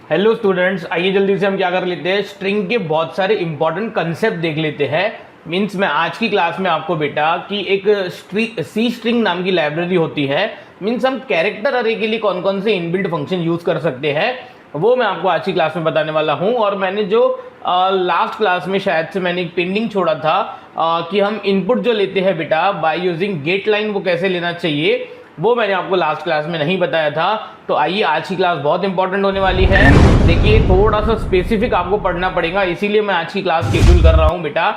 Hello students, आइए जल्दी से हम क्या कर लेते हैं, स्ट्रिंग के बहुत सारे इंपॉर्टेंट कंसेप्ट देख लेते हैं। मीन्स मैं आज की क्लास में आपको बेटा कि एक सी स्ट्रिंग नाम की लाइब्रेरी होती है। मीन्स हम कैरेक्टर अरे के लिए कौन कौन से इनबिल्ट फंक्शन यूज कर सकते हैं वो मैं आपको आज की क्लास में बताने वाला हूं। और मैंने जो लास्ट क्लास में शायद से मैंने एक पेंडिंग छोड़ा था कि हम इनपुट जो लेते हैं बेटा बाय यूजिंग गेट लाइन, वो कैसे लेना चाहिए वो मैंने आपको लास्ट क्लास में नहीं बताया था। तो आइए, आज की क्लास बहुत इंपॉर्टेंट होने वाली है। देखिए, थोड़ा सा स्पेसिफिक आपको पढ़ना पड़ेगा, इसीलिए मैं आज की क्लास शेड्यूल कर रहा हूं बेटा।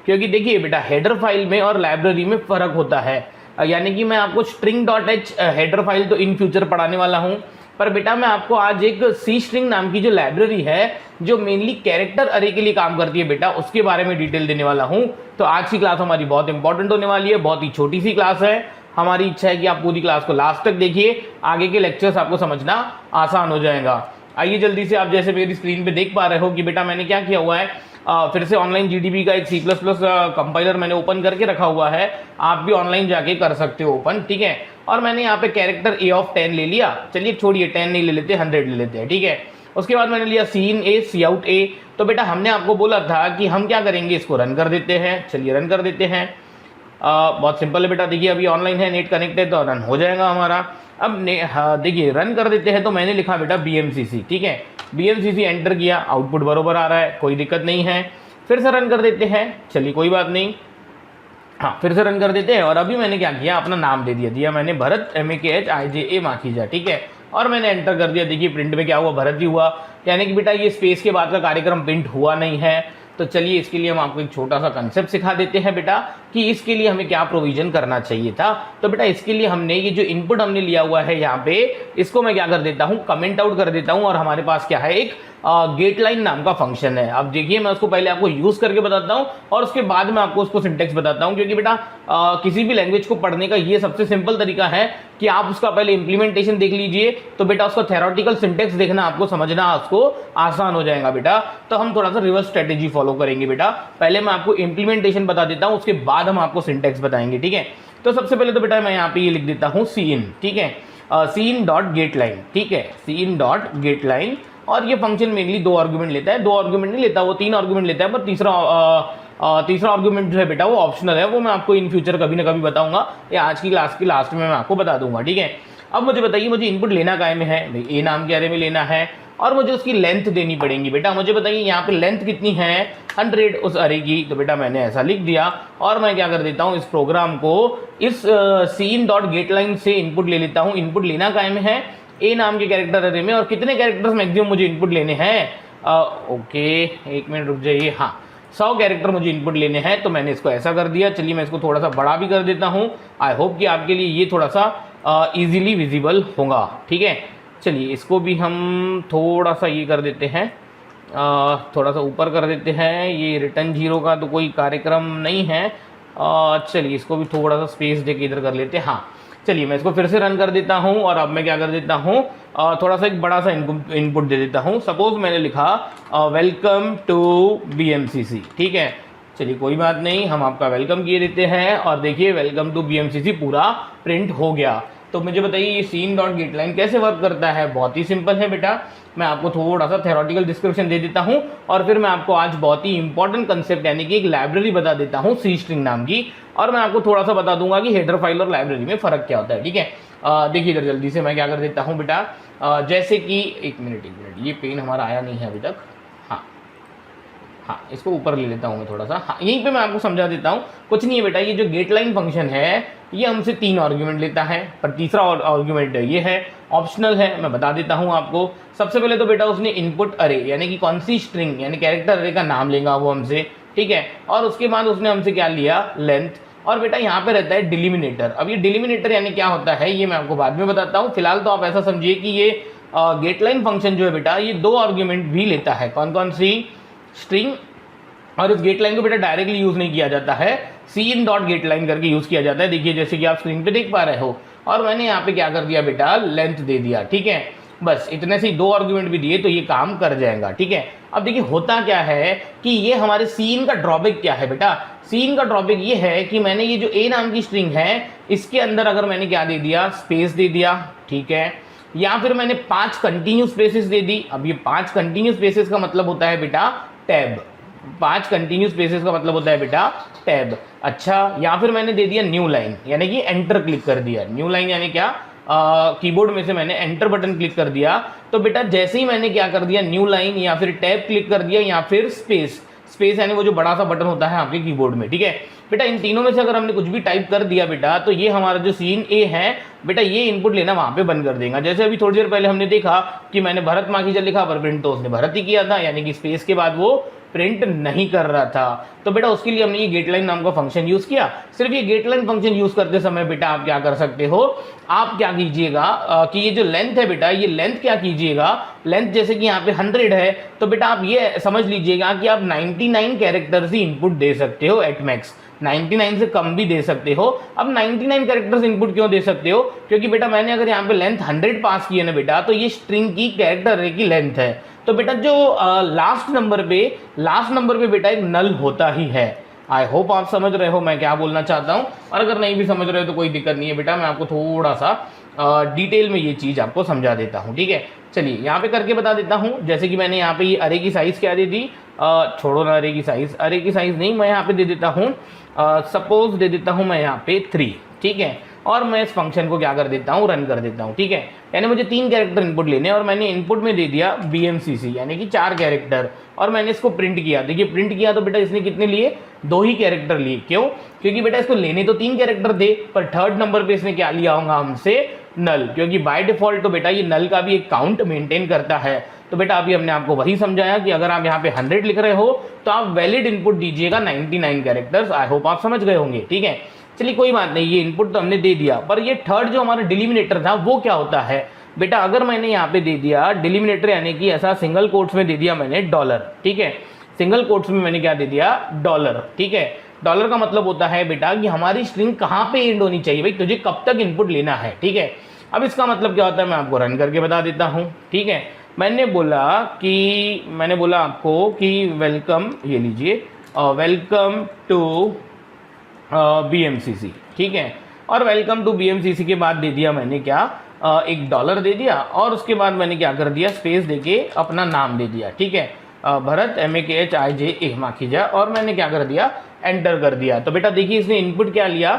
क्योंकि देखिए बेटा, हेडर फाइल में और लाइब्रेरी में फ़र्क होता है। यानी कि मैं आपको string.h हेडर फाइल तो इन फ्यूचर पढ़ाने वाला हूं, पर बेटा मैं आपको आज एक सी स्ट्रिंग नाम की जो लाइब्रेरी है जो मेनली कैरेक्टर अरे के लिए काम करती है बेटा, उसके बारे में डिटेल देने वाला हूं। तो आज की क्लास हमारी बहुत इंपॉर्टेंट होने वाली है, बहुत ही छोटी सी क्लास है। हमारी इच्छा है कि आप पूरी क्लास को लास्ट तक देखिए, आगे के लेक्चर्स आपको समझना आसान हो जाएगा। आइए जल्दी से, आप जैसे मेरी स्क्रीन पे देख पा रहे हो कि बेटा मैंने क्या किया हुआ है, फिर से ऑनलाइन जीडीबी का एक C++ कंपाइलर मैंने ओपन करके रखा हुआ है। आप भी ऑनलाइन जाके कर सकते हो ओपन, ठीक है। और मैंने यहाँ पे कैरेक्टर A of 10 ले लिया। चलिए छोड़िए, 10 नहीं ले लेते, 100 ले लेते हैं, ठीक है। उसके बाद मैंने लिया cin A, cout A। तो बेटा हमने आपको बोला था कि हम क्या करेंगे, इसको रन कर देते हैं। चलिए रन कर देते हैं। बहुत सिंपल है बेटा, देखिए अभी ऑनलाइन है, नेट कनेक्ट है, तो रन हो जाएगा हमारा। अब देखिए रन कर देते हैं। तो मैंने लिखा बेटा BMCC, ठीक है। BMCC एंटर किया, आउटपुट बरोबर आ रहा है, कोई दिक्कत नहीं है। फिर से रन कर देते हैं, चलिए कोई बात नहीं। हाँ, फिर से रन कर देते हैं। और अभी मैंने क्या किया, अपना नाम दे दिया मैंने भरत, MAKHIJA माखीजा, ठीक है। और मैंने एंटर कर दिया। देखिए प्रिंट में क्या हुआ, भरत ही हुआ। यानी कि बेटा ये स्पेस के बाद का कार्यक्रम प्रिंट हुआ नहीं है। तो चलिए इसके लिए हम आपको एक छोटा सा कंसेप्ट सिखा देते हैं बेटा कि इसके लिए हमें क्या प्रोविजन करना चाहिए था। तो बेटा इसके लिए हमने ये जो इनपुट हमने लिया हुआ है यहाँ पे, इसको मैं क्या कर देता हूँ, कमेंट आउट कर देता हूँ। और हमारे पास क्या है, एक गेट लाइन नाम का फंक्शन है। अब देखिए मैं उसको पहले आपको यूज करके बताता हूँ और उसके बाद मैं आपको उसको सिंटेक्स बताता हूँ। क्योंकि बेटा किसी भी लैंग्वेज को पढ़ने का ये सबसे सिंपल तरीका है कि आप उसका पहले इंप्लीमेंटेशन देख लीजिए, तो बेटा उसका थेरोटिकल सिंटेक्स देखना, आपको समझना उसको आसान हो जाएगा बेटा। तो हम थोड़ा सा रिवर्स स्ट्रेटेजी फॉलो करेंगे बेटा। पहले मैं आपको इंप्लीमेंटेशन बता देता हूँ, उसके बाद हम आपको सिंटेक्स बताएंगे, ठीक है। तो सबसे पहले तो बेटा मैं यहाँ पे ये लिख देता हूँ सीन, ठीक है। सीन डॉट गेट लाइन, ठीक है, सीन डॉट गेट लाइन। और ये फंक्शन मेनली 2 आर्गुमेंट लेता है, 2 आर्गुमेंट नहीं लेता, वो 3 आर्गुमेंट लेता है। पर तीसरा आर्गुमेंट जो है बेटा वो ऑप्शनल है, वो मैं आपको इन फ्यूचर कभी ना कभी बताऊंगा, या आज की क्लास की लास्ट में मैं आपको बता दूंगा, ठीक है। अब मुझे बताइए, मुझे इनपुट लेना काय में है, भाई ए नाम के अरे में लेना है, और मुझे उसकी लेंथ देनी पड़ेगी बेटा। मुझे बताइए यहाँ पे लेंथ कितनी है, 100 उस अरे की। तो बेटा मैंने ऐसा लिख दिया। और मैं क्या कर देता हूँ, इस प्रोग्राम को इस सीन डॉट गेट लाइन से इनपुट ले लेता हूँ। इनपुट लेना काय में है, ए नाम के कैरेक्टर अरे में, और कितने कैरेक्टर्स मैक्सिमम मुझे इनपुट लेने हैं, ओके एक मिनट रुक जाइए, हाँ 100 कैरेक्टर मुझे इनपुट लेने हैं। तो मैंने इसको ऐसा कर दिया। चलिए मैं इसको थोड़ा सा बड़ा भी कर देता हूँ। आई होप कि आपके लिए ये थोड़ा सा इजीली विजिबल होगा, ठीक है। चलिए इसको भी हम थोड़ा सा ये कर देते हैं, थोड़ा सा ऊपर कर देते हैं। ये रिटर्न 0 का तो कोई कार्यक्रम नहीं है। चलिए इसको भी थोड़ा सा स्पेस देके इधर कर लेते हैं। हाँ चलिए मैं इसको फिर से रन कर देता हूँ। और अब मैं क्या कर देता हूँ, थोड़ा सा एक बड़ा सा इनपुट दे देता हूँ। सपोज मैंने लिखा वेलकम टू BMCC, ठीक है। चलिए कोई बात नहीं, हम आपका वेलकम किए देते हैं। और देखिए वेलकम टू BMCC पूरा प्रिंट हो गया। तो मुझे बताइए ये सीन डॉट गेट लाइन कैसे वर्क करता है। बहुत ही सिंपल है बेटा, मैं आपको थोड़ा सा थेरोटिकल डिस्क्रिप्शन दे देता हूँ और फिर मैं आपको आज बहुत ही इंपॉर्टेंट कंसेप्ट यानी कि एक लाइब्रेरी बता देता हूँ सी स्ट्रिंग नाम की। और मैं आपको थोड़ा सा बता दूंगा कि हेडर फाइल और लाइब्रेरी में फ़र्क क्या होता है, ठीक है। देखिए इधर जल्दी से मैं क्या कर देता हूँ बेटा, जैसे कि एक मिनट, ये पेन हमारा आया नहीं है अभी तक। हाँ इसको ऊपर ले लेता हूँ मैं थोड़ा सा। हाँ यहीं पे मैं आपको समझा देता हूँ। कुछ नहीं है बेटा, ये जो गेट लाइन फंक्शन है ये हमसे 3 आर्गुमेंट लेता है, पर तीसरा आर्गुमेंट ये है, ऑप्शनल है, मैं बता देता हूँ आपको। सबसे पहले तो बेटा उसने इनपुट अरे यानी कि कौन सी स्ट्रिंग यानी कैरेक्टर अरे का नाम लेगा वो हमसे, ठीक है। और उसके बाद उसने हमसे क्या लिया, लेंथ। और बेटा यहाँ पे रहता है डिलिमिनेटर। अब ये डिलिमिनेटर यानी क्या होता है ये मैं आपको बाद में बताता हूँ। फिलहाल तो आप ऐसा समझिए कि ये गेट लाइन फंक्शन जो है बेटा ये 2 आर्गुमेंट भी लेता है। कौन कौन सी, स्ट्रिंग, और इस गेट लाइन को बेटा डायरेक्टली यूज नहीं किया जाता है, सीन डॉट गेट लाइन करके यूज किया जाता है। देखिए जैसे कि आप स्क्रीन पे देख पा रहे हो। और मैंने यहाँ पे क्या कर दिया बेटा, लेंथ दे दिया, ठीक है। बस इतने से ही 2 आर्गुमेंट भी दिए तो ये काम कर जाएगा, ठीक है। अब देखिए होता क्या है कि ये हमारे सीन का ड्रॉबैक क्या है बेटा, सीन का ड्रॉबैक ये है कि मैंने ये जो ए नाम की स्ट्रिंग है इसके अंदर अगर मैंने क्या दे दिया, स्पेस दे दिया, ठीक है। या फिर मैंने 5 कंटिन्यू स्पेसेस दे दी। अब ये 5 कंटिन्यू स्पेसेस का मतलब होता है बेटा टैब, 5 कंटिन्यू स्पेसेस का मतलब होता है बेटा टैब। अच्छा, या फिर मैंने दे दिया न्यू लाइन, यानी कि एंटर क्लिक कर दिया। न्यू लाइन यानी क्या, कीबोर्ड में से मैंने एंटर बटन क्लिक कर दिया, तो बेटा जैसे ही मैंने क्या कर दिया, न्यू लाइन या फिर टैब क्लिक कर दिया या फिर स्पेस, स्पेस यानी वो जो बड़ा सा बटन होता है आपके कीबोर्ड में, ठीक है बेटा। इन तीनों में से अगर हमने कुछ भी टाइप कर दिया बेटा, तो ये हमारा जो सीन ए है बेटा, ये इनपुट लेना वहां पे बंद कर देगा। जैसे अभी थोड़ी देर पहले हमने देखा कि मैंने भरत माखीजा लिखा पर प्रिंट तो उसने भरत ही किया था, यानी कि स्पेस के बाद वो प्रिंट नहीं कर रहा था। तो बेटा उसके लिए हमने ये गेटलाइन नाम का फंक्शन यूज किया। सिर्फ ये गेटलाइन फंक्शन यूज करते समय बेटा आप क्या कर सकते हो, आप क्या कीजिएगा कि ये जो लेंथ है बेटा, ये लेंथ क्या कीजिएगा, लेंथ जैसे कि यहाँ पे 100 है, तो बेटा आप ये समझ लीजिएगा कि आप 99 कैरेक्टर्स ही इनपुट दे सकते हो एट मैक्स, 99 से कम भी दे सकते हो। अब 99 कैरेक्टर्स इनपुट क्यों दे सकते हो, क्योंकि बेटा मैंने अगर यहाँ पे लेंथ 100 पास की है ना बेटा, तो ये स्ट्रिंग की कैरेक्टर अरे की लेंथ है। तो बेटा जो लास्ट नंबर पे बेटा एक नल होता ही है। आई होप आप समझ रहे हो मैं क्या बोलना चाहता हूँ, और अगर नहीं भी समझ रहे हो तो कोई दिक्कत नहीं है बेटा, मैं आपको थोड़ा सा डिटेल में ये चीज़ आपको समझा देता हूँ, ठीक है। चलिए यहाँ पे करके बता देता हूँ। जैसे कि मैंने यहाँ पे ये अरे की साइज़ क्या दे दी, छोड़ो ना अरे की साइज़ नहीं, मैं यहाँ पे दे देता हूँ, सपोज दे देता हूँ मैं यहाँ पे 3, ठीक है। और मैं इस फंक्शन को क्या कर देता हूँ, रन कर देता हूँ, ठीक है। यानी मुझे 3 कैरेक्टर इनपुट लेने और मैंने इनपुट में दे दिया BMCC यानी कि 4 कैरेक्टर, और मैंने इसको प्रिंट किया। देखिए प्रिंट किया तो बेटा इसने कितने लिए, 2 ही कैरेक्टर लिए। क्यों, क्योंकि बेटा इसको लेने तो 3 कैरेक्टर थे, पर थर्ड नंबर पे इसने क्या लिया होगा हमसे, नल, क्योंकि बाय डिफॉल्ट तो बेटा ये नल का भी एक काउंट मेंटेन करता है। तो बेटा अभी हमने आपको वही समझाया कि अगर आप यहाँ पे 100 लिख रहे हो तो आप वैलिड इनपुट दीजिएगा 99 कैरेक्टर्स। आई होप आप समझ गए होंगे, ठीक है। चलिए कोई बात नहीं, ये इनपुट तो हमने दे दिया, पर ये थर्ड जो हमारा डिलिमिनेटर था वो क्या होता है बेटा। अगर मैंने यहाँ पे दे दिया डिलिमिनेटर यानी कि ऐसा सिंगल कोट्स में दे दिया मैंने डॉलर, ठीक है, सिंगल कोट्स में मैंने क्या दे दिया, डॉलर, ठीक है। डॉलर का मतलब होता है बेटा कि हमारी स्ट्रिंग कहाँ पे एंड होनी चाहिए, भाई तुझे कब तक इनपुट लेना है, ठीक है। अब इसका मतलब क्या होता है मैं आपको रन करके बता देता हूँ, ठीक है। मैंने बोला आपको कि वेलकम, ये लीजिए, वेलकम टू BMCC, ठीक है। और वेलकम टू BMCC के बाद दे दिया मैंने क्या, एक डॉलर दे दिया, और उसके बाद मैंने क्या कर दिया, स्पेस देके अपना नाम दे दिया, ठीक है, भरत MAKHIJA माखीजा, और मैंने क्या कर दिया, एंटर कर दिया। तो बेटा देखिए इसने इनपुट क्या लिया,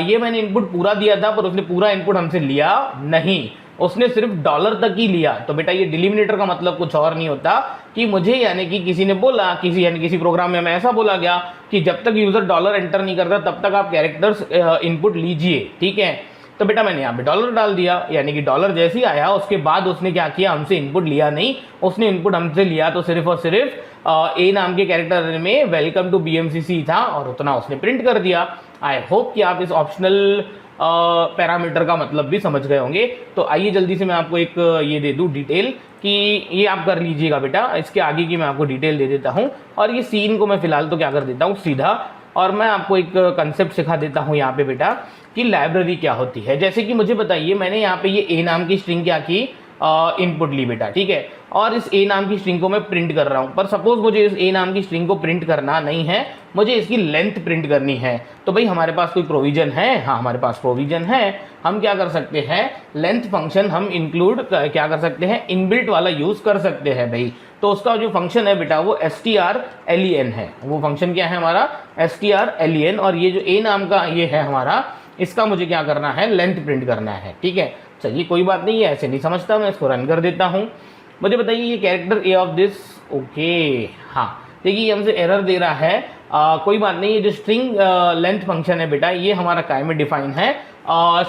ये मैंने इनपुट पूरा दिया था, पर उसने पूरा इनपुट हमसे लिया नहीं, उसने सिर्फ डॉलर तक ही लिया। तो बेटा ये डिलिमिनेटर का मतलब कुछ और नहीं होता कि मुझे, यानी कि किसी ने बोला, किसी प्रोग्राम में मैं ऐसा बोला गया कि जब तक यूजर डॉलर एंटर नहीं करता तब तक आप कैरेक्टर्स इनपुट लीजिए, ठीक है। तो बेटा मैंने यहाँ पे डॉलर डाल दिया, यानी कि डॉलर जैसे ही आया उसके बाद उसने क्या किया, हमसे इनपुट लिया नहीं, उसने इनपुट हमसे लिया तो सिर्फ और सिर्फ ए नाम के कैरेक्टर में वेलकम टू BMCC था, और उतना उसने प्रिंट कर दिया। आई होप कि आप इस ऑप्शनल पैरामीटर का मतलब भी समझ गए होंगे। तो आइए जल्दी से मैं आपको एक ये दे दूं डिटेल कि ये आप कर लीजिएगा बेटा, इसके आगे की मैं आपको डिटेल दे देता हूँ। और ये सीन को मैं फिलहाल तो क्या कर देता हूँ सीधा, और मैं आपको एक कंसेप्ट सिखा देता हूँ यहाँ पे बेटा कि लाइब्रेरी क्या होती है। जैसे कि मुझे बताइए, मैंने यहाँ पे ये ए नाम की स्ट्रिंग क्या की, इनपुट ली बेटा, ठीक है, और इस ए नाम की स्ट्रिंग को मैं प्रिंट कर रहा हूँ। पर सपोज मुझे इस ए नाम की स्ट्रिंग को प्रिंट करना नहीं है, मुझे इसकी लेंथ प्रिंट करनी है। तो भाई हमारे पास कोई प्रोविजन है, हाँ हमारे पास प्रोविजन है, हम क्या कर सकते हैं, लेंथ फंक्शन हम इंक्लूड क्या कर सकते हैं, इनबिल्ट वाला यूज कर सकते हैं भाई। तो उसका जो फंक्शन है बेटा वो strlen है, वो फंक्शन क्या है हमारा, strlen, और ये जो ए नाम का ये है हमारा, इसका मुझे क्या करना है, लेंथ प्रिंट करना है, ठीक है। चलिए कोई बात नहीं है, ऐसे नहीं समझता, मैं इसको रन कर देता हूँ। मुझे बताइए ये character A of this, okay, हाँ देखिए ये हमसे एरर दे रहा है, कोई बात नहीं। ये जो स्ट्रिंग लेंथ फंक्शन है बेटा ये हमारा काय में डिफाइन है,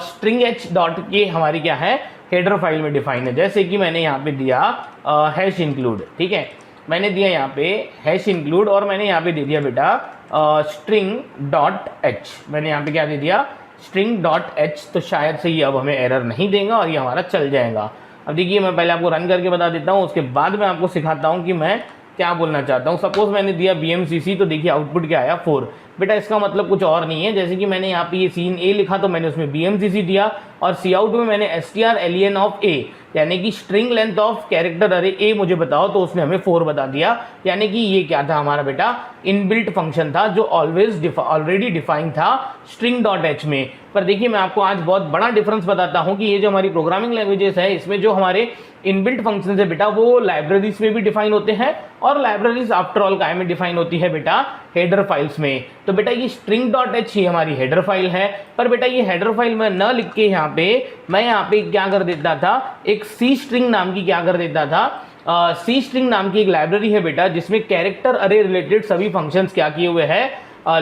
स्ट्रिंग h डॉट के हमारी क्या है, हेडर फाइल में डिफाइन है। जैसे कि मैंने यहाँ पे दिया हैश इंक्लूड, ठीक है, मैंने दिया यहाँ पे हैश इंक्लूड, और मैंने यहाँ पे दे दिया बेटा स्ट्रिंग डॉट एच, मैंने यहाँ पे क्या दे दिया, स्ट्रिंग डॉट एच। तो शायद से ये अब हमें एरर नहीं देगा और ये हमारा चल जाएगा। अब देखिए मैं पहले आपको रन करके बता देता हूँ, उसके बाद मैं आपको सिखाता हूँ कि मैं क्या बोलना चाहता हूँ। सपोज मैंने दिया BMCC, तो देखिए आउटपुट क्या आया, 4। बेटा इसका मतलब कुछ और नहीं है, जैसे कि मैंने यहाँ पे ये सीन ए लिखा तो मैंने उसमें BMCC दिया, और सी आउट में मैंने strlen ऑफ ए, यानी कि स्ट्रिंग लेंथ ऑफ कैरेक्टर अरे ए मुझे बताओ, तो उसने हमें 4 बता दिया। यानी कि ये क्या था हमारा बेटा, इनबिल्ट फंक्शन था जो ऑलरेडी डिफाइन था स्ट्रिंग डॉट एच में। पर देखिए मैं आपको आज बहुत बड़ा डिफरेंस बताता हूँ कि ये जो हमारी प्रोग्रामिंग लैंग्वेजेस है इसमें जो हमारे इनबिल्ट फंक्शंस है बेटा वो लाइब्रेरीज में भी डिफाइन होते हैं और लाइब्रेरीज आफ्टर ऑल काय में डिफाइन होती है बेटा हेडर फाइल्स में। तो बेटा ये string.h ही हमारी हेडर फाइल है, पर बेटा ये हेडर फाइल में न लिख के यहाँ पे मैं यहाँ पे क्या कर देता था, एक सी स्ट्रिंग नाम की क्या कर देता था, सी स्ट्रिंग नाम की एक लाइब्रेरी है बेटा जिसमें कैरेक्टर अरे रिलेटेड सभी फंक्शंस क्या किए हुए हैं,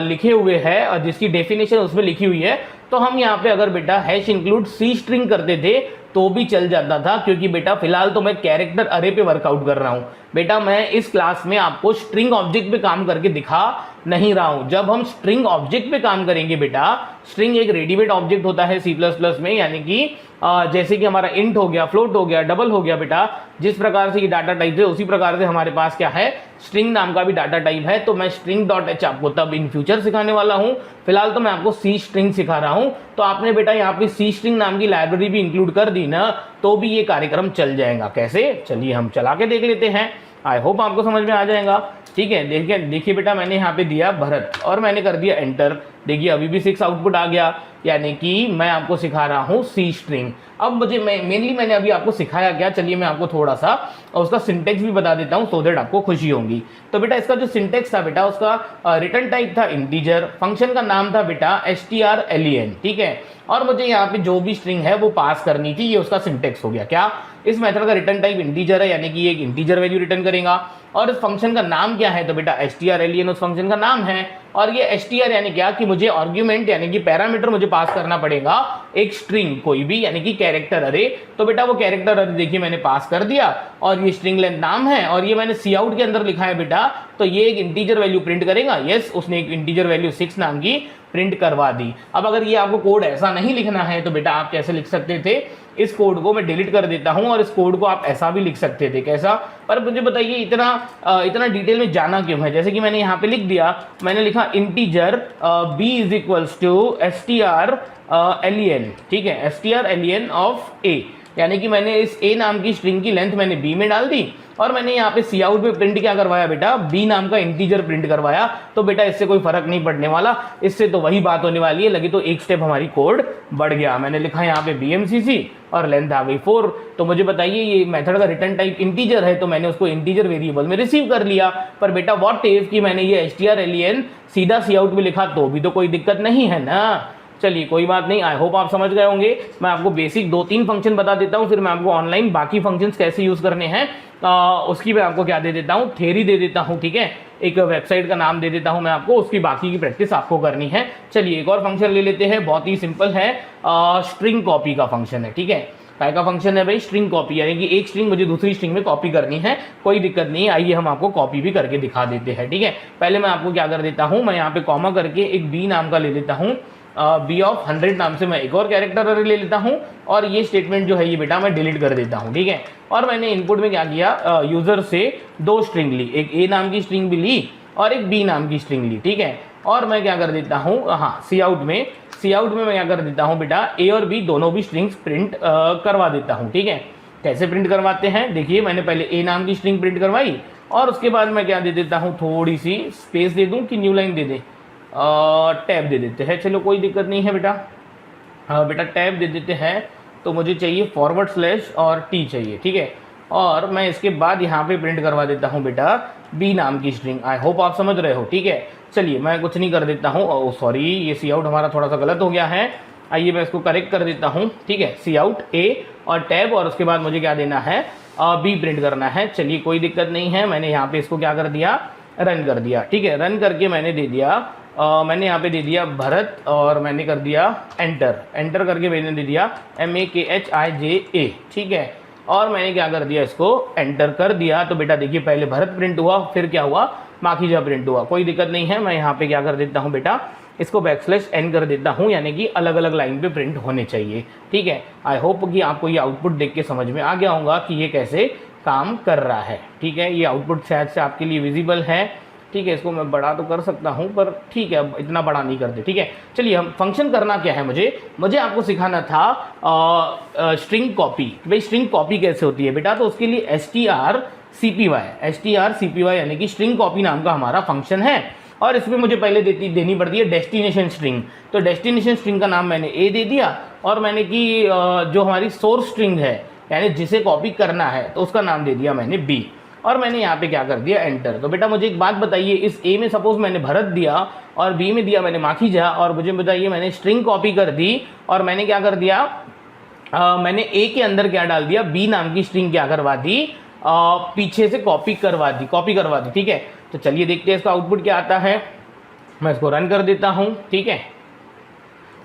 लिखे हुए हैं और जिसकी डेफिनेशन उसमें लिखी हुई है। तो हम यहाँ पे अगर बेटा हैश इंक्लूड सी स्ट्रिंग करते थे तो भी चल जाता था, क्योंकि बेटा फिलहाल तो मैं कैरेक्टर अरे पे वर्कआउट कर रहा हूँ। बेटा मैं इस क्लास में आपको स्ट्रिंग ऑब्जेक्ट पे काम करके दिखा नहीं रहा हूँ। जब हम स्ट्रिंग ऑब्जेक्ट पे काम करेंगे बेटा, स्ट्रिंग एक रेडीमेड ऑब्जेक्ट होता है C++ में, यानी कि जैसे कि हमारा इंट हो गया, फ्लोट हो गया, डबल हो गया बेटा, जिस प्रकार से ये डाटा टाइप है उसी प्रकार से हमारे पास क्या है, स्ट्रिंग नाम का भी डाटा टाइप है। तो मैं string.h आपको तब इन फ्यूचर सिखाने वाला हूँ, फिलहाल तो मैं आपको सी स्ट्रिंग सिखा रहा हूँ। तो आपने बेटा यहाँ पे सी स्ट्रिंग नाम की लाइब्रेरी भी इंक्लूड कर दी ना, तो भी ये कार्यक्रम चल जाएगा। कैसे, चलिए हम चला के देख लेते हैं, आई होप आपको समझ में आ जाएगा। ठीक है, देखिए बेटा मैंने यहाँ पे दिया भरत और मैंने कर दिया एंटर। देखिए अभी भी 6 आउटपुट आ गया, यानी कि मैं आपको सिखा रहा हूँ सी स्ट्रिंग। अब मुझे मेनली मैंने अभी आपको सिखाया क्या, चलिए मैं आपको थोड़ा सा उसका सिंटेक्स भी बता देता हूँ, सो दैट आपको खुशी होगी। तो बेटा इसका जो सिंटेक्स था बेटा, उसका रिटर्न टाइप था इंटीजर, फंक्शन का नाम था बेटा strlen, ठीक है। और मुझे यहाँ पे जो भी स्ट्रिंग है वो पास करनी थी, ये उसका सिंटेक्स हो गया। क्या, इस मेथड का रिटर्न टाइप इंटीजर है, यानी कि ये एक इंटीजर वैल्यू रिटर्न करेगा। और इस फंक्शन का नाम क्या है, तो बेटा strlen उस फंक्शन का नाम है। और ये str यानी क्या, कि मुझे आर्ग्यूमेंट यानी कि पैरामीटर मुझे पास करना पड़ेगा एक स्ट्रिंग कोई भी, यानी कि कैरेक्टर अरे। तो बेटा वो कैरेक्टर अरे देखिए मैंने पास कर दिया, और ये स्ट्रिंग लेंथ नाम है, और ये मैंने सी आउट के अंदर लिखा है बेटा, तो ये एक इंटीजर वैल्यू प्रिंट करेगा। यस, उसने एक इंटीजर वैल्यू 6 नाम की प्रिंट करवा दी। अब अगर ये आपको कोड ऐसा नहीं लिखना है तो बेटा आप कैसे लिख सकते थे, इस कोड को मैं डिलीट कर देता हूं और इस कोड को आप ऐसा भी लिख सकते थे। कैसा, पर मुझे बताइए इतना डिटेल में जाना क्यों है। जैसे कि मैंने यहाँ पे लिख दिया, मैंने लिखा integer b is equals to strlen, ठीक है, strlen ऑफ a, यानी कि मैंने इस a नाम की स्ट्रिंग की लेंथ मैंने b में डाल दी, और मैंने यहाँ पे सी आउट में प्रिंट क्या करवाया बेटा, b नाम का इंटीजर प्रिंट करवाया। तो बेटा इससे कोई फर्क नहीं पड़ने वाला, इससे तो वही बात होने वाली है। लगी तो एक स्टेप हमारी कोड बढ़ गया। मैंने लिखा यहाँ पे bmcc और लेंथ आ गई 4। तो मुझे बताइए ये मेथड का रिटर्न टाइप इंटीजर है, तो मैंने उसको इंटीजर वेरिएबल में रिसीव कर लिया। पर बेटा व्हाट इफ कि मैंने ये strlen सीधा सी आउट में लिखा, तो भी तो कोई दिक्कत नहीं है ना। चलिए कोई बात नहीं, आई होप आप समझ गए होंगे। मैं आपको बेसिक 2-3 फंक्शन बता देता हूँ, फिर मैं आपको ऑनलाइन बाकी फंक्शंस कैसे यूज करने हैं उसकी मैं आपको क्या दे देता हूँ, थ्योरी दे देता हूँ। ठीक है, एक वेबसाइट का नाम दे देता हूँ मैं आपको, उसकी बाकी की प्रैक्टिस आपको करनी है। चलिए एक और फंक्शन ले लेते हैं, बहुत ही सिंपल है, स्ट्रिंग कॉपी का फंक्शन है। ठीक है, काय का फंक्शन है भाई, स्ट्रिंग कॉपी, यानी कि एक स्ट्रिंग मुझे दूसरी स्ट्रिंग में कॉपी करनी है। कोई दिक्कत नहीं, आइए हम आपको कॉपी भी करके दिखा देते हैं। ठीक है, पहले मैं आपको क्या कर देता हूँ, मैं यहाँ पे कॉमा करके एक बी नाम का ले लेता हूँ, बी ऑफ 100 नाम से मैं एक और कैरेक्टर अरे ले लेता हूँ, और ये स्टेटमेंट जो है ये बेटा मैं डिलीट कर देता हूँ। ठीक है, और मैंने इनपुट में क्या किया, यूजर से 2 स्ट्रिंग ली, एक ए नाम की स्ट्रिंग भी ली और एक बी नाम की स्ट्रिंग ली। ठीक है, और मैं क्या कर देता हूँ, हाँ सी आउट में मैं क्या कर देता हूँ बेटा, ए और बी दोनों भी स्ट्रिंग्स प्रिंट करवा देता हूँ। ठीक है, कैसे प्रिंट करवाते हैं, देखिए मैंने पहले ए नाम की स्ट्रिंग प्रिंट करवाई, और उसके बाद मैं क्या दे देता हूँ, थोड़ी सी स्पेस दे दूँ कि न्यू लाइन दे दे, टैब दे देते हैं। चलो कोई दिक्कत नहीं है बेटा, बेटा टैब दे देते हैं। तो मुझे चाहिए फॉरवर्ड/ और टी चाहिए। ठीक है, और मैं इसके बाद यहाँ पे प्रिंट करवा देता हूँ बेटा बी नाम की स्ट्रिंग। आई होप आप समझ रहे हो। ठीक है, चलिए मैं कुछ नहीं कर देता हूँ, ओ सॉरी ये सी आउट हमारा थोड़ा सा गलत हो गया है, आइए मैं इसको करेक्ट कर देता हूँ। ठीक है, सी आउट ए और टैब, और उसके बाद मुझे क्या देना है, बी प्रिंट करना है। चलिए कोई दिक्कत नहीं है, मैंने यहाँ पे इसको क्या कर दिया, रन कर दिया। ठीक है, रन करके मैंने दे दिया, मैंने यहाँ पे दे दिया भरत, और मैंने कर दिया एंटर करके मैंने दे दिया MAKHIJA। ठीक है, और मैंने क्या कर दिया, इसको एंटर कर दिया। तो बेटा देखिए पहले भरत प्रिंट हुआ, फिर क्या हुआ, माखीजा प्रिंट हुआ। कोई दिक्कत नहीं है, मैं यहाँ पे क्या कर देता हूँ बेटा, इसको \n कर देता हूँ, यानी कि अलग अलग लाइन पे प्रिंट होने चाहिए। ठीक है, आई होप कि आपको ये आउटपुट देख के समझ में आ गया होगा कि ये कैसे काम कर रहा है। ठीक है, ये आउटपुट शायद से आपके लिए विजिबल है। ठीक है, इसको मैं बड़ा तो कर सकता हूं, पर ठीक है इतना बड़ा नहीं करते। ठीक है, चलिए हम फंक्शन करना क्या है, मुझे आपको सिखाना था स्ट्रिंग कॉपी। भाई स्ट्रिंग कॉपी कैसे होती है बेटा, तो उसके लिए strcpy यानी कि स्ट्रिंग कॉपी नाम का हमारा फंक्शन है। और इसमें मुझे पहले देनी पड़ती है डेस्टिनेशन स्ट्रिंग। तो डेस्टिनेशन स्ट्रिंग का नाम मैंने ए दे दिया, और मैंने कि जो हमारी सोर्स स्ट्रिंग है यानी जिसे कॉपी करना है तो उसका नाम दे दिया मैंने बी, और मैंने यहाँ पे क्या कर दिया एंटर। तो बेटा मुझे एक बात बताइए, इस ए में सपोज मैंने भरत दिया और बी में दिया मैंने माखीजा, और मुझे बताइए मैंने स्ट्रिंग कॉपी कर दी और मैंने क्या कर दिया, मैंने ए के अंदर क्या डाल दिया, बी नाम की स्ट्रिंग क्या करवा दी, पीछे से कॉपी करवा दी। ठीक है, तो चलिए देखते हैं इसका आउटपुट क्या आता है। मैं इसको रन कर देता हूँ। ठीक है,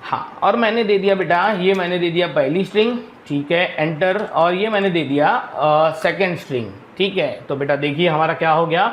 हाँ, और मैंने दे दिया बेटा, ये मैंने दे दिया पहली स्ट्रिंग, ठीक है, एंटर, और ये मैंने दे दिया सेकंड स्ट्रिंग। ठीक है, तो बेटा देखिए हमारा क्या हो गया,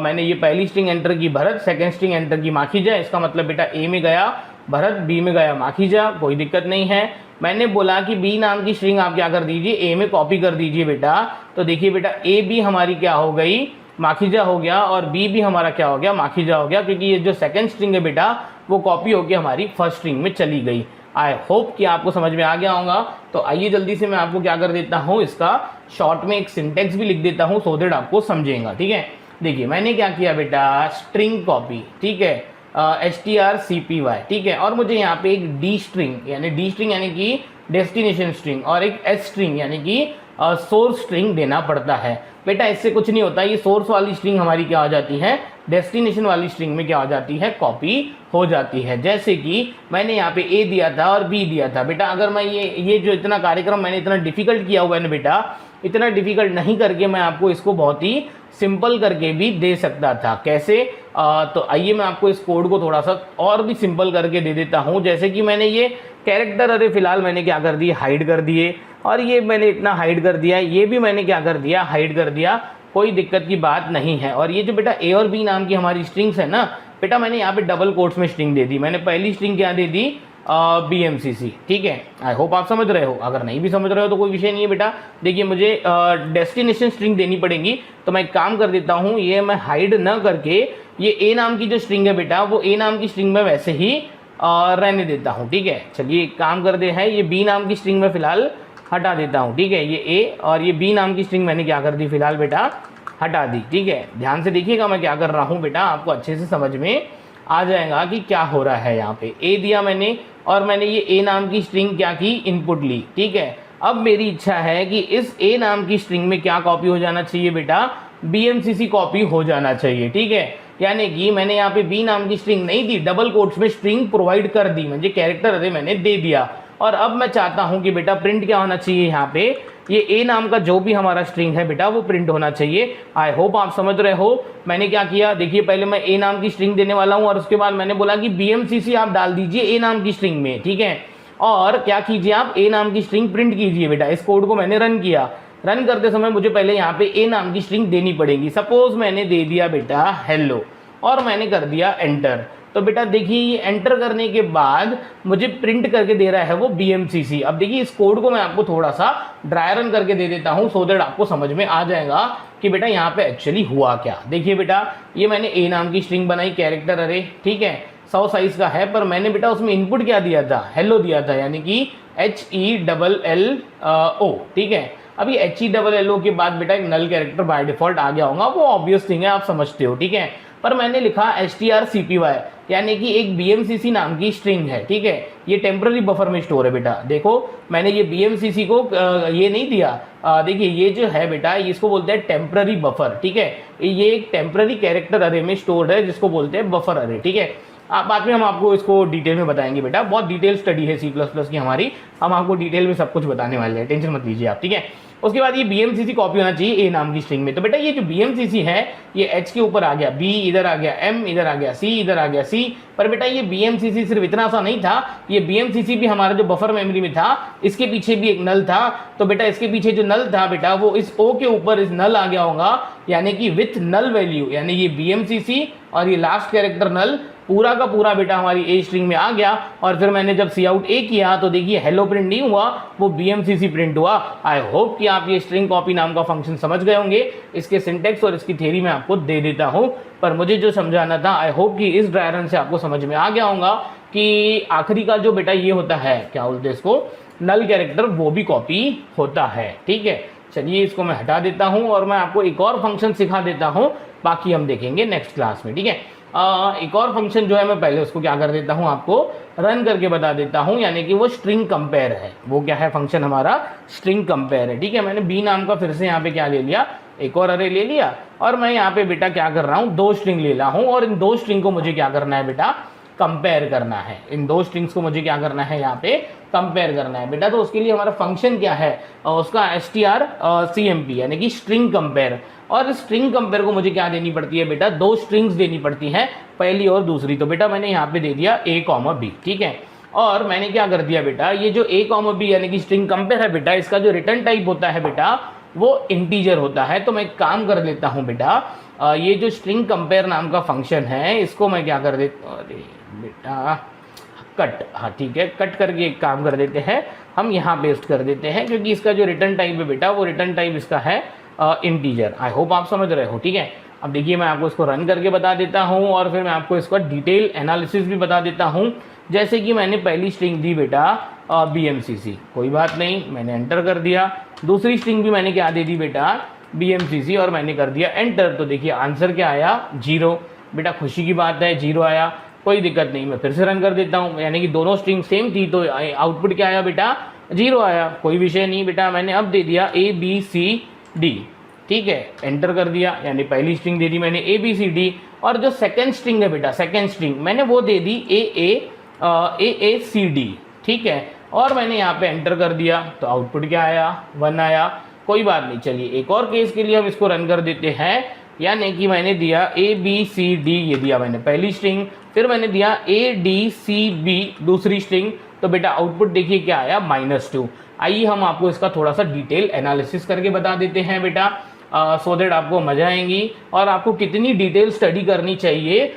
मैंने ये पहली स्ट्रिंग एंटर की भरत, सेकंड स्ट्रिंग एंटर की माखीजा। इसका मतलब बेटा ए में गया भरत, बी में गया माखीजा, कोई दिक्कत नहीं है। मैंने बोला कि बी नाम की स्ट्रिंग आप क्या कर दीजिए, ए में कॉपी कर दीजिए बेटा। तो देखिए बेटा ए भी हमारी क्या हो गई, माखीजा हो गया, और बी भी हमारा क्या हो गया, माखीजा हो गया, क्योंकि ये जो सेकंड स्ट्रिंग है बेटा वो कॉपी होकर हमारी फर्स्ट स्ट्रिंग में चली गई। आई होप कि आपको समझ में आ गया होगा। तो आइए जल्दी से मैं आपको क्या कर देता हूँ, इसका शॉर्ट में एक सिंटेक्स भी लिख देता हूँ सो दैट आपको समझेगा। ठीक है, देखिए मैंने क्या किया बेटा, स्ट्रिंग कॉपी, ठीक है, strcpy, ठीक है, और मुझे यहाँ पे एक डी स्ट्रिंग यानी कि डेस्टिनेशन स्ट्रिंग, और एक एस स्ट्रिंग यानी कि सोर्स स्ट्रिंग देना पड़ता है। बेटा इससे कुछ नहीं होता, ये सोर्स वाली स्ट्रिंग हमारी क्या हो जाती है, डेस्टिनेशन वाली स्ट्रिंग में क्या हो जाती है, कॉपी हो जाती है। जैसे कि मैंने यहाँ पे ए दिया था और बी दिया था बेटा, अगर मैं ये जो इतना कार्यक्रम मैंने इतना डिफिकल्ट किया हुआ है ना बेटा, इतना डिफिकल्ट नहीं करके मैं आपको इसको बहुत ही सिंपल करके भी दे सकता था। कैसे, तो आइए मैं आपको इस कोड को थोड़ा सा और भी सिंपल करके दे देता हूँ। जैसे कि मैंने ये कैरेक्टर अरे फिलहाल मैंने क्या कर दिए, हाइड कर दिए, और ये मैंने इतना हाइड कर दिया, ये भी मैंने क्या कर दिया, हाइड कर दिया, कोई दिक्कत की बात नहीं है। और ये जो बेटा ए और बी नाम की हमारी स्ट्रिंग्स है ना बेटा, मैंने यहाँ पे डबल कोट्स में स्ट्रिंग दे दी। मैंने पहली स्ट्रिंग क्या दे दी, BMCC। ठीक है, आई होप आप समझ रहे हो। अगर नहीं भी समझ रहे हो तो कोई विषय नहीं है बेटा। देखिए मुझे डेस्टिनेशन स्ट्रिंग देनी पड़ेगी, तो मैं एक काम कर देता हूँ, ये मैं हाइड न करके ये ए नाम की जो स्ट्रिंग है बेटा, वो ए नाम की स्ट्रिंग में वैसे ही रहने देता हूँ। ठीक है, चलिए एक काम कर दे हैं, ये बी नाम की स्ट्रिंग में फिलहाल हटा देता हूँ। ठीक है, ये ए और ये बी नाम की स्ट्रिंग मैंने क्या कर दी, फिलहाल बेटा हटा दी। ठीक है, ध्यान से देखिएगा मैं क्या कर रहा हूँ बेटा, आपको अच्छे से समझ में आ जाएगा कि क्या हो रहा है। यहाँ पे ए दिया मैंने, और मैंने ये ए नाम की स्ट्रिंग क्या की, इनपुट ली। ठीक है, अब मेरी इच्छा है कि इस ए नाम की स्ट्रिंग में क्या कॉपी हो जाना चाहिए बेटा, BMCC कॉपी हो जाना चाहिए। ठीक है, यानी कि मैंने यहाँ पे बी नाम की स्ट्रिंग नहीं दी, डबल कोट्स में स्ट्रिंग प्रोवाइड कर दी, मुझे कैरेक्टर अरे मैंने दे दिया। और अब मैं चाहता हूं कि बेटा प्रिंट क्या होना चाहिए, यहाँ पे ये ए नाम का जो भी हमारा स्ट्रिंग है बेटा वो प्रिंट होना चाहिए। आई होप आप समझ रहे हो। मैंने क्या किया, देखिए पहले मैं ए नाम की स्ट्रिंग देने वाला हूं, और उसके बाद मैंने बोला कि BMCC आप डाल दीजिए ए नाम की स्ट्रिंग में। ठीक है, और क्या कीजिए, आप ए नाम की स्ट्रिंग प्रिंट कीजिए बेटा। इस कोड को मैंने रन किया, रन करते समय मुझे पहले यहाँ पे ए नाम की स्ट्रिंग देनी पड़ेगी। सपोज मैंने दे दिया बेटा हेलो, और मैंने कर दिया एंटर। तो बेटा देखिए ये एंटर करने के बाद मुझे प्रिंट करके दे रहा है वो BMCC। अब देखिए इस कोड को मैं आपको थोड़ा सा ड्राई रन करके दे देता हूँ, सो दैट आपको समझ में आ जाएगा कि बेटा यहाँ पे एक्चुअली हुआ क्या। देखिए बेटा ये मैंने ए नाम की स्ट्रिंग बनाई, कैरेक्टर अरे, ठीक है, 100 साइज का है, पर मैंने बेटा उसमें इनपुट क्या दिया था, हेलो दिया था, यानी कि HELLO। ठीक है, अभी HELLO के बाद बेटा एक नल कैरेक्टर बाय डिफॉल्ट आ गया होगा, वो ऑब्वियस थिंग है, आप समझते हो। ठीक है, पर मैंने लिखा strcpy, यानी कि एक BMCC नाम की स्ट्रिंग है। ठीक है, ये टेम्पररी बफर में स्टोर है बेटा। देखो मैंने ये BMCC को ये नहीं दिया, देखिए ये जो है बेटा इसको बोलते हैं टेम्पररी बफर। ठीक है, ये एक टेम्पररी कैरेक्टर अरे में स्टोर्ड है जिसको बोलते हैं बफर अरे। ठीक है, बाद में हम आपको इसको डिटेल में बताएंगे बेटा, बहुत डिटेल स्टडी है C++ की हमारी, हम आपको डिटेल में सब कुछ बताने वाले हैं, टेंशन मत लीजिए आप। ठीक है, उसके बाद ये BMCC कॉपी होना चाहिए ए नाम की स्ट्रिंग में। तो बेटा ये जो BMCC है ये H के ऊपर आ गया, B इधर आ गया, M इधर आ गया, C इधर आ गया, C। पर बेटा ये BMCC सिर्फ इतना सा नहीं था, ये BMCC भी हमारा जो बफर मेमोरी में था इसके पीछे भी एक नल था। तो बेटा इसके पीछे जो नल था बेटा वो इस O के ऊपर इस नल आ गया होगा, यानी कि विथ नल वैल्यू, यानी ये BMCC और ये लास्ट कैरेक्टर नल पूरा का पूरा बेटा हमारी ए स्ट्रिंग में आ गया। और फिर मैंने जब Cout A किया तो देखिए हेलो प्रिंट नहीं हुआ, वो BMCC प्रिंट हुआ। आई होप कि आप ये स्ट्रिंग कॉपी नाम का फंक्शन समझ गए होंगे। इसके सिंटेक्स और इसकी थ्योरी मैं आपको दे देता हूं, पर मुझे जो समझाना था आई होप कि इस ड्राई रन से आपको समझ में आ गया होगा कि आखिरी का जो बेटा ये होता है, क्या बोलते हैं इसको, नल कैरेक्टर, वो भी कॉपी होता है। ठीक है, चलिए इसको मैं हटा देता हूं और मैं आपको एक और फंक्शन सिखा देता हूं, बाकी हम देखेंगे नेक्स्ट क्लास में। ठीक है, एक और फंक्शन जो है मैं पहले उसको क्या कर देता हूँ, आपको रन करके बता देता हूँ, यानी कि वो स्ट्रिंग कंपेयर है। वो क्या है फंक्शन हमारा, स्ट्रिंग कंपेयर है। ठीक है, मैंने बी नाम का फिर से यहाँ पे क्या ले लिया, एक और अरे ले लिया, और मैं यहाँ पे बेटा क्या कर रहा हूँ, दो स्ट्रिंग ले रहा हूँ, और इन दो स्ट्रिंग को मुझे क्या करना है बेटा, कंपेयर करना है। इन दो स्ट्रिंग्स को मुझे क्या करना है, यहाँ पे कंपेयर करना है बेटा। तो उसके लिए हमारा फंक्शन क्या है, उसका strcmp यानी कि स्ट्रिंग कंपेयर। और स्ट्रिंग कंपेयर को मुझे क्या देनी पड़ती है बेटा, दो स्ट्रिंग्स देनी पड़ती हैं, पहली और दूसरी। तो बेटा मैंने यहाँ पे दे दिया a, b, ठीक है। और मैंने क्या कर दिया बेटा, ये जो a, b यानी कि स्ट्रिंग कंपेयर है बेटा, इसका जो रिटर्न टाइप होता है बेटा वो इंटीजर होता है। तो मैं एक काम कर लेता हूँ बेटा, ये जो स्ट्रिंग कंपेयर नाम का फंक्शन है इसको मैं क्या कर देता हूँ, अरे बेटा कट, हाँ ठीक है, कट करके एक काम कर देते हैं, हम यहाँ पेस्ट कर देते हैं, क्योंकि इसका जो रिटर्न टाइप है बेटा वो रिटर्न टाइप इसका है इंटीजर। आई होप आप समझ रहे हो। ठीक है, अब देखिए मैं आपको इसको रन करके बता देता हूँ, और फिर मैं आपको इसका डिटेल एनालिसिस भी बता देता हूँ। जैसे कि मैंने पहली स्ट्रिंग दी बेटा BMCC, कोई बात नहीं, मैंने एंटर कर दिया। दूसरी स्ट्रिंग भी मैंने क्या दे दी बेटा, BMCC, और मैंने कर दिया एंटर। तो देखिए आंसर क्या आया, 0। बेटा खुशी की बात है, 0 आया, कोई दिक्कत नहीं, मैं फिर से रन कर देता हूँ, यानी कि दोनों स्ट्रिंग सेम थी तो आउटपुट क्या आया बेटा, 0 आया, कोई विषय नहीं बेटा। मैंने अब दे दिया ABCD, ठीक है, एंटर कर दिया, यानी पहली स्ट्रिंग दे दी मैंने ABCD, और जो सेकंड स्ट्रिंग है बेटा, सेकंड स्ट्रिंग मैंने वो दे दी AACD, ठीक है, और मैंने यहाँ पे एंटर कर दिया। तो आउटपुट क्या आया, 1 आया, कोई बात नहीं। चलिए एक और केस के लिए हम इसको रन कर देते हैं, यानी कि मैंने दिया ABCD, ये दिया मैंने पहली स्ट्रिंग, फिर मैंने दिया ADCB दूसरी स्ट्रिंग। तो बेटा आउटपुट देखिए क्या आया, -2। आइए हम आपको इसका थोड़ा सा डिटेल एनालिसिस करके बता देते हैं बेटा, सो दैट आपको मजा आएंगी, और आपको कितनी डिटेल स्टडी करनी चाहिए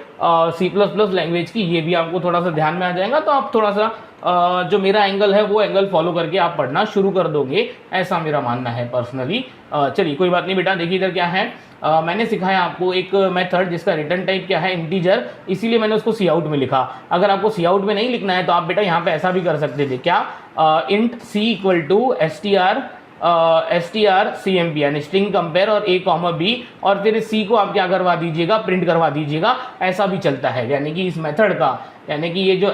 C++ लैंग्वेज की, ये भी आपको थोड़ा सा ध्यान में आ जाएगा। तो आप थोड़ा सा जो मेरा एंगल है वो एंगल फॉलो करके आप पढ़ना शुरू कर दोगे, ऐसा मेरा मानना है पर्सनली। चलिए कोई बात नहीं बेटा, देखिए इधर क्या है, मैंने सिखाया आपको एक मेथड जिसका रिटर्न टाइप क्या है, इंटीजर, इसीलिए मैंने उसको Cout में लिखा। अगर आपको Cout में नहीं लिखना है तो आप बेटा यहाँ पे ऐसा भी कर सकते थे, क्या, int c = strcmp यानी स्ट्रिंग कंपेयर और A, B, और फिर C को आप क्या करवा दीजिएगा, प्रिंट करवा दीजिएगा, ऐसा भी चलता है। यानी कि इस मेथड का, यानी कि ये जो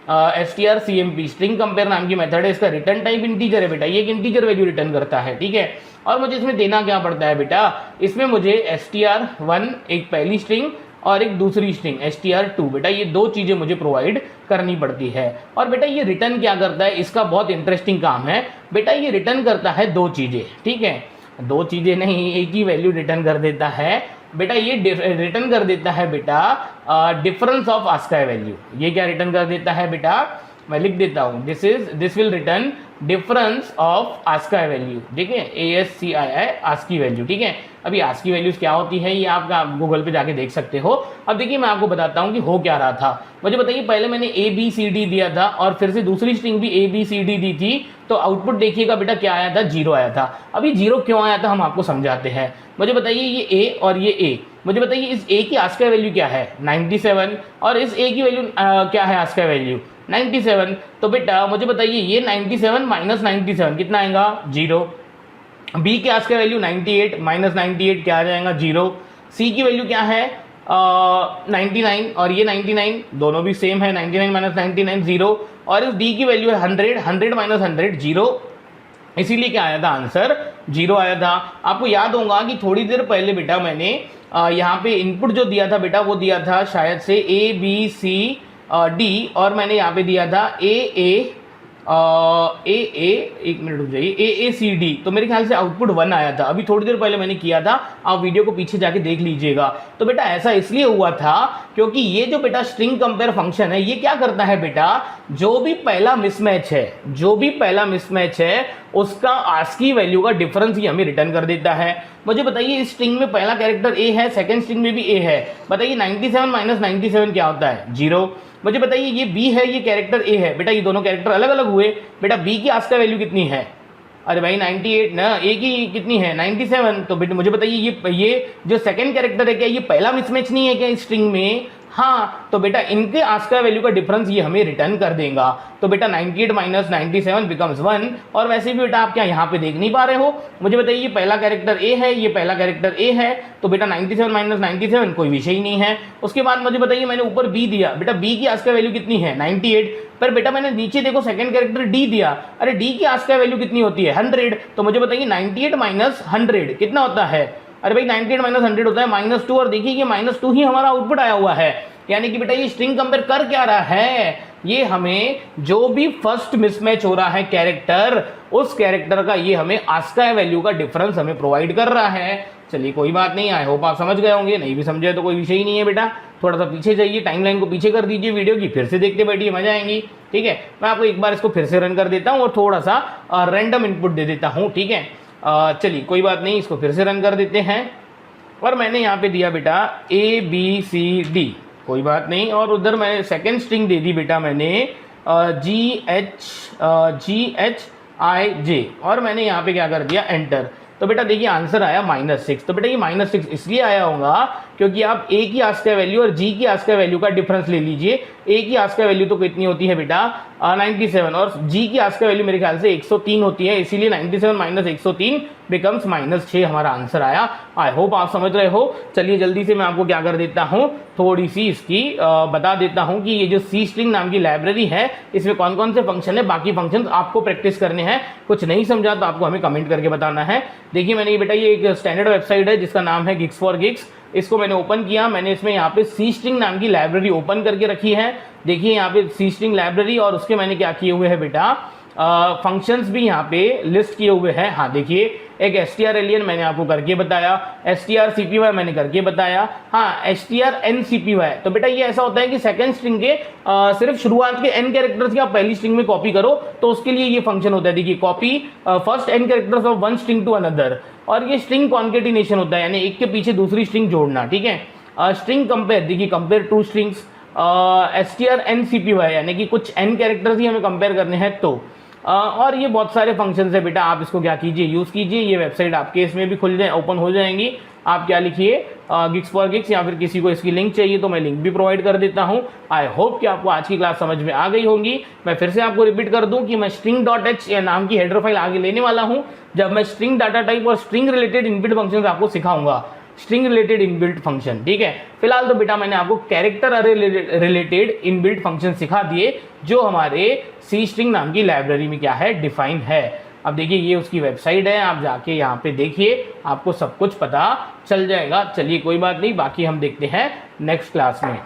strcmp स्ट्रिंग कंपेयर नाम की मेथड है, इसका रिटर्न टाइप इंटीजर है बेटा, ये एक इंटीजर वैल्यू रिटर्न करता है, ठीक है। और मुझे इसमें देना क्या पड़ता है बेटा, इसमें मुझे str1 एक पहली स्ट्रिंग और एक दूसरी स्ट्रिंग str2, बेटा ये दो चीज़ें मुझे प्रोवाइड करनी पड़ती है। और बेटा ये रिटर्न क्या करता है, इसका बहुत इंटरेस्टिंग काम है बेटा, ये रिटर्न करता है दो चीज़ें, ठीक है, दो चीज़ें नहीं, एक ही वैल्यू रिटर्न कर देता है बेटा। ये रिटर्न कर देता है बेटा डिफरेंस ऑफ आस्की वैल्यू। ये क्या रिटर्न कर देता है बेटा, मैं लिख देता हूँ, this will return difference of ASCII value, ठीक है, ASCII आस्की वैल्यू, ठीक है। अभी आस्की वैल्यूज क्या होती है ये आप गूगल पे जाके देख सकते हो। अब देखिए मैं आपको बताता हूँ कि हो क्या रहा था। मुझे बताइए, पहले मैंने ABCD दिया था और फिर से दूसरी स्ट्रिंग भी ABCD दी थी, तो आउटपुट देखिएगा बेटा क्या आया था, 0 आया था। अभी 0 क्यों आया था हम आपको समझाते हैं। मुझे बताइए ये A और ये A, मुझे बताइए इस A की आस्की वैल्यू क्या है, 97, और इस A की वैल्यू क्या है, आस्की वैल्यू 97। तो बेटा मुझे बताइए ये 97 - 97 कितना आएगा, 0। B की आस्की वैल्यू 98 - 98 क्या आ जाएगा, 0। C की वैल्यू क्या है 99, और ये 99 दोनों भी सेम है, 99 - 99 0। और इस D की वैल्यू है 100 - 100 0, इसीलिए क्या आया था, आंसर 0 आया था। आपको याद होगा कि थोड़ी देर पहले बेटा मैंने यहाँ पे इनपुट जो दिया था बेटा, वो दिया था शायद से ABCD, और मैंने यहाँ पे दिया था एक मिनट रुक जाइए, AACD। तो मेरे ख्याल से आउटपुट 1 आया था, अभी थोड़ी देर पहले मैंने किया था, आप वीडियो को पीछे जाके देख लीजिएगा। तो बेटा ऐसा इसलिए हुआ था क्योंकि ये जो बेटा स्ट्रिंग कंपेयर फंक्शन है, ये क्या करता है बेटा, जो भी पहला मिसमैच है उसका आस्की वैल्यू का डिफरेंस ही हमें रिटर्न कर देता है। मुझे बताइए इस स्ट्रिंग में पहला कैरेक्टर A है, सेकंड स्ट्रिंग में भी A है, बताइए 97 - 97 क्या होता है, 0। मुझे बताइए ये B है, ये कैरेक्टर A है, बेटा ये दोनों कैरेक्टर अलग अलग हुए, बेटा B की आस्की वैल्यू कितनी है, अरे भाई 98 ना, A की कितनी है 97। तो बेटा मुझे बताइए ये जो सेकंड कैरेक्टर है, क्या ये पहला मिसमैच नहीं है क्या इस स्ट्रिंग में, हाँ, तो बेटा इनके आस्का वैल्यू का डिफरेंस ये हमें रिटर्न कर देगा। तो बेटा 98 माइनस 97 बिकम्स 1। और वैसे भी बेटा आप क्या यहाँ पे देख नहीं पा रहे हो, मुझे बताइए ये पहला कैरेक्टर ए है, ये पहला कैरेक्टर ए है, तो बेटा 97 माइनस 97 कोई विषय ही नहीं है। उसके बाद मुझे बताइए मैंने ऊपर बी दिया, बेटा बी की आस्का वैल्यू कितनी है 98, पर बेटा मैंने नीचे देखो सेकंड कैरेक्टर डी दिया, अरे डी की आस्का वैल्यू कितनी होती है 100, तो मुझे बताइए 98 माइनस 100 कितना होता है, अरे भाई 98 माइनस 100 होता है -2, और देखिए ये -2 ही हमारा आउटपुट आया हुआ है। यानी कि बेटा ये स्ट्रिंग कंपेयर कर क्या रहा है, ये हमें जो भी फर्स्ट मिसमैच हो रहा है कैरेक्टर, उस कैरेक्टर का ये हमें आस्का वैल्यू का डिफरेंस हमें प्रोवाइड कर रहा है। चलिए कोई बात नहीं, आई होप आप समझ गए होंगे, नहीं भी समझे तो कोई विषय ही नहीं है बेटा। थोड़ा सा पीछे जाइए, टाइमलाइन को पीछे कर दीजिए वीडियो की, फिर से देखते बैठिए, मजा आएंगी। ठीक है, मैं आपको एक बार इसको फिर से रन कर देता हूँ और थोड़ा सा रैंडम इनपुट दे देता हूँ। ठीक है, चलिए कोई बात नहीं, इसको फिर से रन कर देते हैं। और मैंने यहाँ पे दिया बेटा ABCD, कोई बात नहीं, और उधर मैंने सेकेंड स्ट्रिंग दे दी बेटा मैंने GHIJ, और मैंने यहाँ पे क्या कर दिया एंटर। तो बेटा देखिए आंसर आया -6। तो बेटा ये -6 इसलिए आया होगा क्योंकि आप ए की आस्का वैल्यू और जी की आस्का वैल्यू का डिफरेंस ले लीजिए। ए की आस्का वैल्यू तो कितनी होती है बेटा 97, और जी की आस्का वैल्यू मेरे ख्याल से 103 होती है, इसीलिए 97 माइनस 103 बिकम्स -6 हमारा आंसर आया। आई होप आप समझ रहे हो। चलिए जल्दी से मैं आपको क्या कर देता हूँ, थोड़ी सी इसकी बता देता हूँ कि ये जो सी स्ट्रिंग नाम की लाइब्रेरी है इसमें कौन कौन से फंक्शन है, बाकी फंक्शन आपको प्रैक्टिस करने हैं। कुछ नहीं समझा तो आपको हमें कमेंट करके बताना है। देखिए मैंने ये बेटा ये एक स्टैंडर्ड वेबसाइट है जिसका नाम है गिग्स फॉर गिग्स, इसको मैंने ओपन किया, मैंने इसमें यहाँ पे सी स्ट्रिंग नाम की लाइब्रेरी ओपन करके रखी है। देखिए यहाँ पे सी स्ट्रिंग लाइब्रेरी, और उसके मैंने क्या किए हुए हैं बेटा फंक्शंस भी यहाँ पे लिस्ट किए हुए हैं। हाँ देखिए एक strlen मैंने आपको करके बताया, strcpy मैंने करके बताया, हाँ strncpy। तो बेटा ये ऐसा होता है कि सेकंड स्ट्रिंग के सिर्फ शुरुआत के n कैरेक्टर्स की आप पहली स्ट्रिंग में कॉपी करो, तो उसके लिए ये फंक्शन होता है। देखिए copy first n characters of one string to another, और ये स्ट्रिंग कॉन्केटिनेशन होता है, यानी एक के पीछे दूसरी स्ट्रिंग जोड़ना। ठीक है, स्ट्रिंग कंपेयर, देखिए कंपेयर टू स्ट्रिंग्स, strncpy यानी कि कुछ n कैरेक्टर्स ही हमें कंपेयर करने हैं। तो और ये बहुत सारे फंक्शंस है बेटा, आप इसको क्या कीजिए यूज़ कीजिए। ये वेबसाइट आपके इसमें भी खुल जाए, ओपन हो जाएंगी। आप क्या लिखिए गिग्स फॉर गिग्स, या फिर किसी को इसकी लिंक चाहिए तो मैं लिंक भी प्रोवाइड कर देता हूँ। आई होप कि आपको आज की क्लास समझ में आ गई होगी। मैं फिर से आपको रिपीट कर दूं कि मैं string.h या नाम की हेडर फाइल आगे लेने वाला हूँ, जब मैं स्ट्रिंग डाटा टाइप और स्ट्रिंग रिलेटेड इनबिल्ट फंक्शन आपको सिखाऊंगा, स्ट्रिंग रिलेटेड इनबिल्ट फंक्शन। ठीक है, फिलहाल तो बेटा मैंने आपको कैरेक्टर अरे रिलेटेड इनबिल्ट फंक्शन सिखा दिए जो हमारे सी स्ट्रिंग नाम की लाइब्रेरी में क्या है डिफाइन है। अब देखिए ये उसकी वेबसाइट है, आप जाके यहाँ पे देखिए, आपको सब कुछ पता चल जाएगा। चलिए कोई बात नहीं, बाकी हम देखते हैं नेक्स्ट क्लास में।